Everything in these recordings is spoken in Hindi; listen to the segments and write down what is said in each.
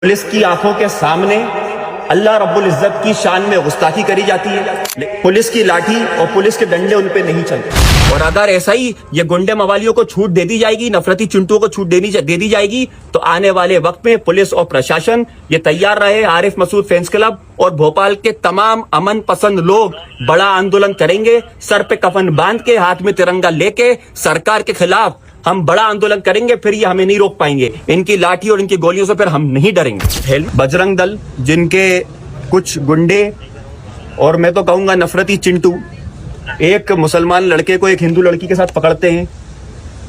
पुलिस की आंखों के सामने अल्लाह रब्बुल इज्जत की शान में गुस्ताखी करी जाती है। पुलिस की लाठी और पुलिस के डंडे उन पे नहीं चलते। और अगर ऐसा ही ये गुंडे मवालियों को छूट दे दी जाएगी, नफरती चिंटुओं को छूट दे दी जाएगी, तो आने वाले वक्त में पुलिस और प्रशासन ये तैयार रहे। आरिफ मसूद फैंस क्लब और भोपाल के तमाम अमन पसंद लोग बड़ा आंदोलन करेंगे। सर पे कफन बांध के, हाथ में तिरंगा लेके सरकार के खिलाफ हम बड़ा आंदोलन करेंगे। फिर ये हमें नहीं रोक पाएंगे। इनकी लाठी और इनकी गोलियों से फिर हम नहीं डरेंगे। बजरंग दल जिनके कुछ गुंडे और मैं तो कहूंगा नफरती चिंटू एक मुसलमान लड़के को एक हिंदू लड़की के साथ पकड़ते हैं,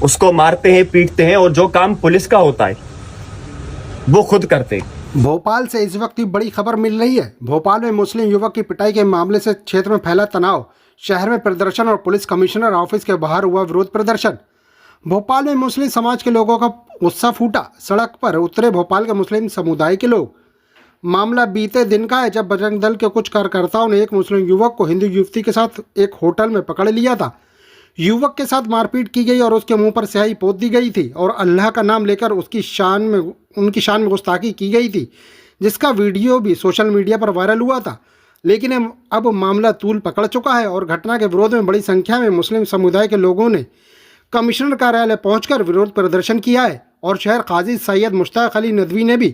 उसको मारते हैं, पीटते हैं, और जो काम पुलिस का होता है वो खुद करते हैं। भोपाल से इस वक्त की बड़ी खबर मिल रही है। भोपाल में मुस्लिम युवक की पिटाई के मामले से क्षेत्र में फैला तनाव। शहर में प्रदर्शन और पुलिस कमिश्नर ऑफिस के बाहर हुआ विरोध प्रदर्शन। भोपाल में मुस्लिम समाज के लोगों का गुस्सा फूटा। सड़क पर उतरे भोपाल के मुस्लिम समुदाय के लोग। मामला बीते दिन का है जब बजरंग दल के कुछ कार्यकर्ताओं ने एक मुस्लिम युवक को हिंदू युवती के साथ एक होटल में पकड़ लिया था। युवक के साथ मारपीट की गई और उसके मुंह पर स्याही पोत दी गई थी और अल्लाह का नाम लेकर उनकी शान में गुस्ताखी की गई थी, जिसका वीडियो भी सोशल मीडिया पर वायरल हुआ था। लेकिन अब मामला तूल पकड़ चुका है और घटना के विरोध में बड़ी संख्या में मुस्लिम समुदाय के लोगों ने कमिश्नर कार्यालय पहुंचकर विरोध प्रदर्शन किया है। और शहर काजी सैयद मुश्ताक अली नदवी ने भी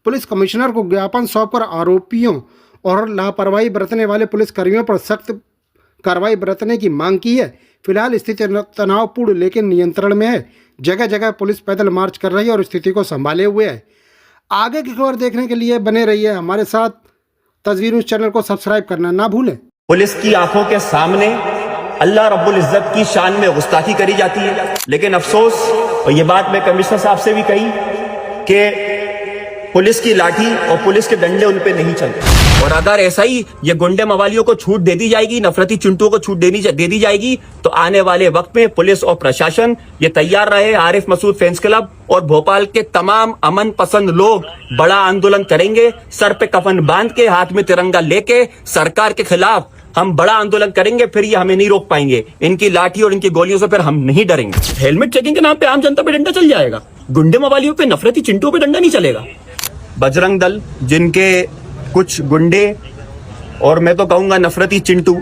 पुलिस कमिश्नर को ज्ञापन सौंपकर आरोपियों और लापरवाही बरतने वाले पुलिस कर्मियों पर सख्त कार्रवाई बरतने की मांग की है। फिलहाल स्थिति तनावपूर्ण लेकिन नियंत्रण में है। जगह जगह पुलिस पैदल मार्च कर रही है और स्थिति को संभाले हुए है। आगे की खबर देखने के लिए बने रहिए हमारे साथ। तस्वीर न्यूज़ चैनल को सब्सक्राइब करना ना भूलें। पुलिस की आंखों के सामने अल्लाह रब्बुल इज्जत की शान में गुस्ताखी करी जाती है। लेकिन अफसोस, और ये बात मैं कमिश्नर साहब से भी कही, कि पुलिस की लाठी और पुलिस के डंडे उन पे नहीं चलते। और अगर ऐसा ही ये गुंडे मवालियों को छूट दे दी जाएगी, नफरती चिंटुओं को छूट दे दी जाएगी, तो आने वाले वक्त में पुलिस और प्रशासन ये तैयार रहे। आरिफ मसूद फैंस क्लब और भोपाल के तमाम अमन पसंद लोग बड़ा आंदोलन करेंगे। सर पे कफन बांध के, हाथ में तिरंगा लेके सरकार के खिलाफ हम बड़ा आंदोलन करेंगे। फिर ये हमें नहीं रोक पाएंगे। इनकी लाठी और इनकी गोलियों से फिर हम नहीं डरेंगे। हेलमेट चेकिंग के नाम पे आम जनता पे डंडा चल जाएगा, गुंडे मवालियों पे, नफरती चिंटुओं पे डंडा नहीं चलेगा। बजरंग दल जिनके कुछ गुंडे और मैं तो कहूंगा नफरती चिंटू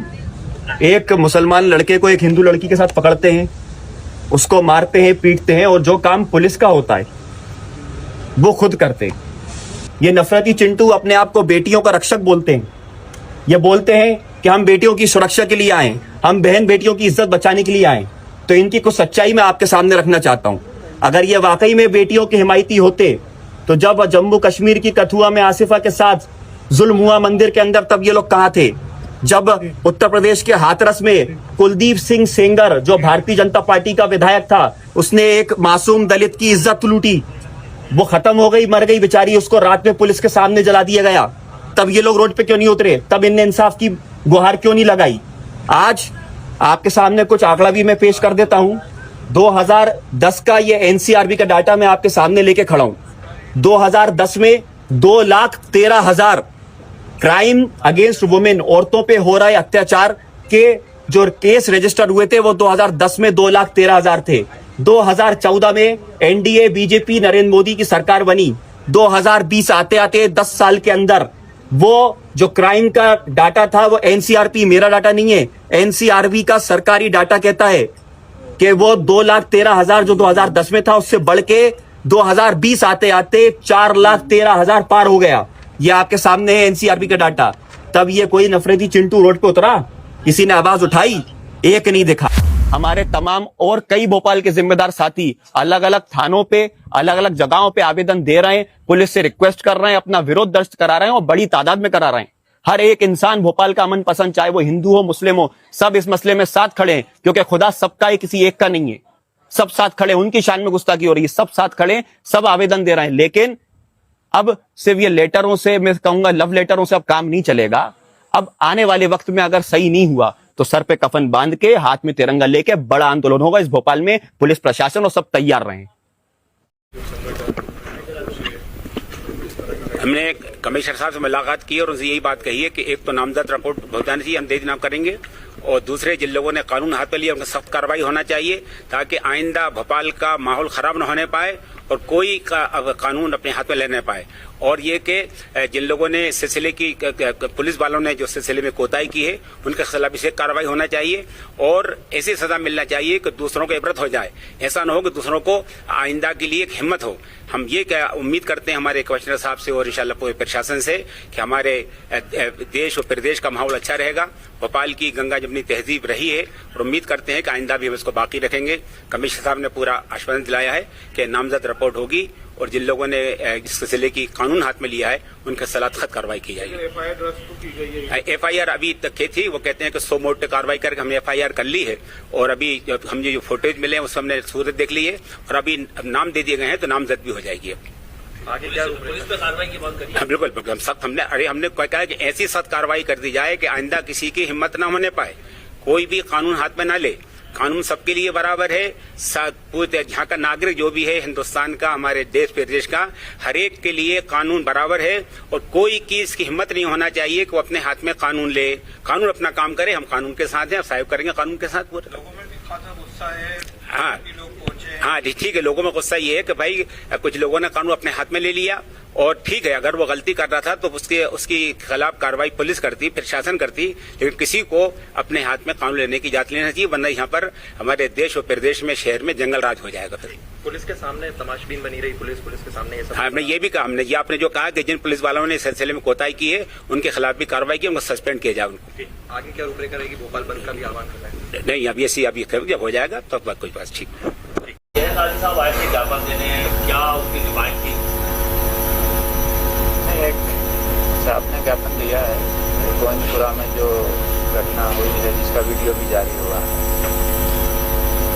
एक मुसलमान लड़के को एक हिंदू लड़की के साथ पकड़ते हैं, उसको मारते हैं, पीटते हैं, और जो काम पुलिस का होता है वो खुद करते हैं। ये नफरती चिंटू अपने आप को बेटियों का रक्षक बोलते हैं। ये बोलते हैं कि हम बेटियों की सुरक्षा के लिए आए, हम बहन बेटियों की इज्जत बचाने के लिए आए। तो इनकी कुछ सच्चाई मैं आपके सामने रखना चाहता हूं। अगर ये वाकई में बेटियों के हिमायती होते तो जब जम्मू कश्मीर की कठुआ में आसिफा के साथ जुल्म हुआ मंदिर के अंदर, तब ये लोग कहां थे? जब उत्तर प्रदेश के हाथरस में कुलदीप सिंह सेंगर, जो भारतीय जनता पार्टी का विधायक था, उसने एक मासूम दलित की इज्जत लूटी, वो खत्म हो गई, मर गई बेचारी, उसको रात में पुलिस के सामने जला दिया गया, तब ये लोग रोड पे क्यों नहीं उतरे? तब इनने इंसाफ की गुहार क्यों नहीं लगाई? आज आपके सामने कुछ आंकड़ा भी मैं पेश कर देता हूं। 2010 का ये एनसीआरबी का डाटा मैं आपके सामने लेके खड़ा हूं। 2010 में 2,13,000 क्राइम अगेंस्ट वुमेन, औरतों पे हो रहे अत्याचार के जो केस रजिस्टर हुए थे वो 2010 में 2,13,000 थे। 2014 में एनडीए बीजेपी नरेंद्र मोदी की सरकार बनी। 2020 आते आते 10 साल के अंदर वो जो क्राइम का डाटा था, वो एनसीआरपी, मेरा डाटा नहीं है, एनसीआरबी का सरकारी डाटा कहता है कि वो 2,13,000 जो 2010 में था उससे बढ़ के 2020 आते आते 4,13,000 पार हो गया। ये आपके सामने है एनसीआरबी का डाटा। तब ये कोई नफरती चिंटू रोड पे उतरा? किसी ने आवाज उठाई? एक नहीं दिखा। हमारे तमाम और कई भोपाल के जिम्मेदार साथी अलग अलग थानों पे, अलग अलग जगहों पे आवेदन दे रहे हैं, पुलिस से रिक्वेस्ट कर रहे हैं, अपना विरोध दर्ज करा रहे हैं और बड़ी तादाद में करा रहे हैं। हर एक इंसान भोपाल का अमन पसंद, चाहे वो हिंदू हो, मुस्लिम हो, सब इस मसले में साथ खड़े हैं, क्योंकि खुदा सबका है, किसी एक का नहीं है। सब साथ खड़े, उनकी शान में गुस्ताखी हो रही है, सब साथ खड़े, सब आवेदन दे रहे हैं। लेकिन अब सिर्फ ये लेटरों से, मैं कहूंगा लव लेटरों से अब काम नहीं चलेगा। अब आने वाले वक्त में अगर सही नहीं हुआ तो सर पे कफन बांध के, हाथ में तिरंगा लेके बड़ा आंदोलन होगा इस भोपाल में। पुलिस प्रशासन और सब तैयार रहे। हमने कमिश्नर साहब से मुलाकात की और उनसे यही बात कही है कि एक तो नामजद रिपोर्ट भुगतान से हम दे देना करेंगे, और दूसरे जिन लोगों ने कानून हाथ में लिया उनका सख्त कार्रवाई होना चाहिए, ताकि आइंदा भोपाल का माहौल खराब न होने पाए और कोई का कानून अपने हाथ में लेने पाए। और ये कि जिन लोगों ने इस सिलसिले की पुलिस वालों ने जो सिलसिले में कोताही की है उनके खिलाफ इसे कार्रवाई होना चाहिए और ऐसी सजा मिलना चाहिए कि दूसरों को इबरत हो जाए। ऐसा न हो कि दूसरों को आइंदा के लिए एक हिम्मत हो। हम ये क्या उम्मीद करते हैं हमारे कमिश्नर साहब से और इंशाल्लाह पूरे प्रशासन से कि हमारे देश और प्रदेश का माहौल अच्छा रहेगा। भोपाल की गंगा जमनी तहजीब रही है और उम्मीद करते हैं कि आइंदा भी हम इसको बाकी रखेंगे। कमिश्नर साहब ने पूरा आश्वासन दिलाया है कि नामजद रिपोर्ट होगी और जिन लोगों ने इस सिलसिले की कानून हाथ में लिया है उनके खिलाफ सख्त कार्रवाई की जाएगी। एफआईआर अभी तक थी, वो कहते हैं कि 100 मोड कार्रवाई करके हमने एफआईआर कर ली है और अभी हम जो फुटेज मिले हैं उसमें हमने सूरत देख ली है और अभी नाम दे दिए गए हैं तो नामजद भी हो जाएगी। आगे क्या पुलिस पे कार्रवाई की मांग करिए? बिल्कुल बिल्कुल हम सख्त हमने कहा है कि ऐसी सख्त कार्रवाई कर दी जाए कि आइंदा किसी की हिम्मत न होने पाए, कोई भी कानून हाथ में न ले। कानून सबके लिए बराबर है। पूरे यहाँ का नागरिक जो भी है हिंदुस्तान का, हमारे देश प्रदेश का, हर एक के लिए कानून बराबर है और कोई की इसकी हिम्मत नहीं होना चाहिए कि वो अपने हाथ में कानून ले। कानून अपना काम करे, हम कानून के साथ हैं, सहयोग करेंगे कानून के साथ पूरा। लोगों में भी खासा गुस्सा है। हाँ लोग पहुंचे। हाँ ठीक है, लोगों में गुस्सा ये है कि भाई कुछ लोगों ने कानून अपने हाथ में ले लिया और ठीक है, अगर वो गलती कर रहा था तो उसकी खिलाफ कार्रवाई पुलिस करती, प्रशासन करती, लेकिन किसी को अपने हाथ में कानून लेने की इजाजत लेना चाहिए, वरना यहाँ पर हमारे देश और प्रदेश में, शहर में जंगल राज हो जाएगा। फिर पुलिस के सामने तमाशबीन बनी रही पुलिस के सामने ये सब। हमने ये भी कहा, हमने ये आपने जो कहा कि जिन पुलिस वालों ने इस सिलसिले में कोताही की है उनके खिलाफ भी कार्रवाई की, उनको सस्पेंड किया जाए। उनको आगे क्या रूपरेखा रहेगी? भोपाल बंद का भी आह्वान कर रहे हैं? नहीं, अभी जब हो जाएगा तो कोई बात ठीक है। साहब आए थे ज्ञापन देने, क्या उनकी डिमांड थी? एक साहब ने ज्ञापन दिया है गोविंदपुरा में जो घटना हुई है जिसका वीडियो भी जारी हुआ है,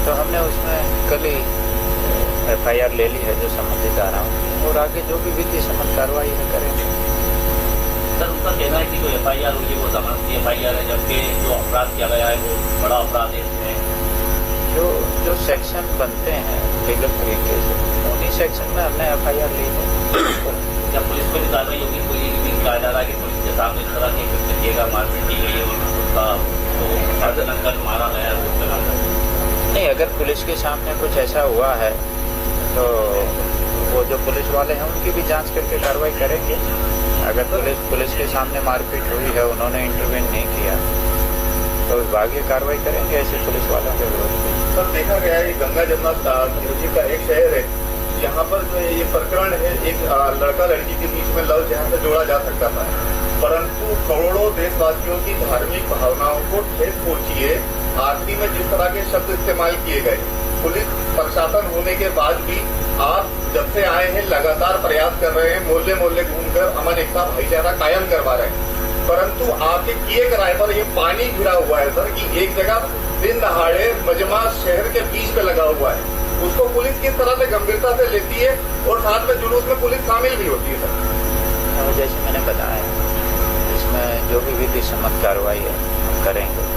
तो हमने उसमें कल ही एफआईआर ले ली है जो संबंधित धाराओं की, और आगे जो भी विधि सम्मत कार्रवाई है करेंगे। सर उनका कहना है कि जो एफआईआर हुई है वो जमानती एफआईआर है, जबकि जो अपराध किया गया है वो बड़ा अपराध है। इसमें जो सेक्शन बनते हैं लीगल तरीके से उन्हीं सेक्शन में हमने एफआईआर ली है। जब पुलिस को भी कार्रवाई होगी तो ये भी कहा जा रहा है कि पुलिस के सामने इस तरह की कृत्य मारपीट की गई है, उसका तो कर मारा गया है। नहीं, अगर पुलिस के सामने कुछ ऐसा हुआ है तो वो जो पुलिस वाले हैं उनकी भी जांच करके कार्रवाई करेंगे। अगर पुलिस के सामने मारपीट हुई है, उन्होंने इंटरवेन नहीं किया, तो विभागीय कार्रवाई करेंगे ऐसे पुलिस वालों के विरोध में। सर देखा गया है गंगा जमुना तहजीब का एक शहर है, यहाँ पर जो ये प्रकरण है एक लड़का लड़की के बीच में लव जहाँ से जोड़ा जा सकता था, परंतु करोड़ों देशवासियों की धार्मिक भावनाओं को ठेस पहुंची है। आखिरी में जिस तरह के शब्द इस्तेमाल किए गए, पुलिस प्रशासन होने के बाद भी आप जब से आए हैं लगातार प्रयास कर रहे हैं, मोहल्ले मोहल्ले घूमकर अमन एकता भाईचारा कायम करवा रहे हैं, परंतु आपके किए कराए पर ये पानी घिरा हुआ है सर कि एक जगह दिन दहाड़े मजमा शहर के बीच पे लगा हुआ है, उसको पुलिस किस तरह से गंभीरता से लेती है और साथ में जुलूस में पुलिस शामिल भी होती है सर। जैसे मैंने बताया इसमें जो भी विधि सम्मत कार्रवाई है हम करेंगे।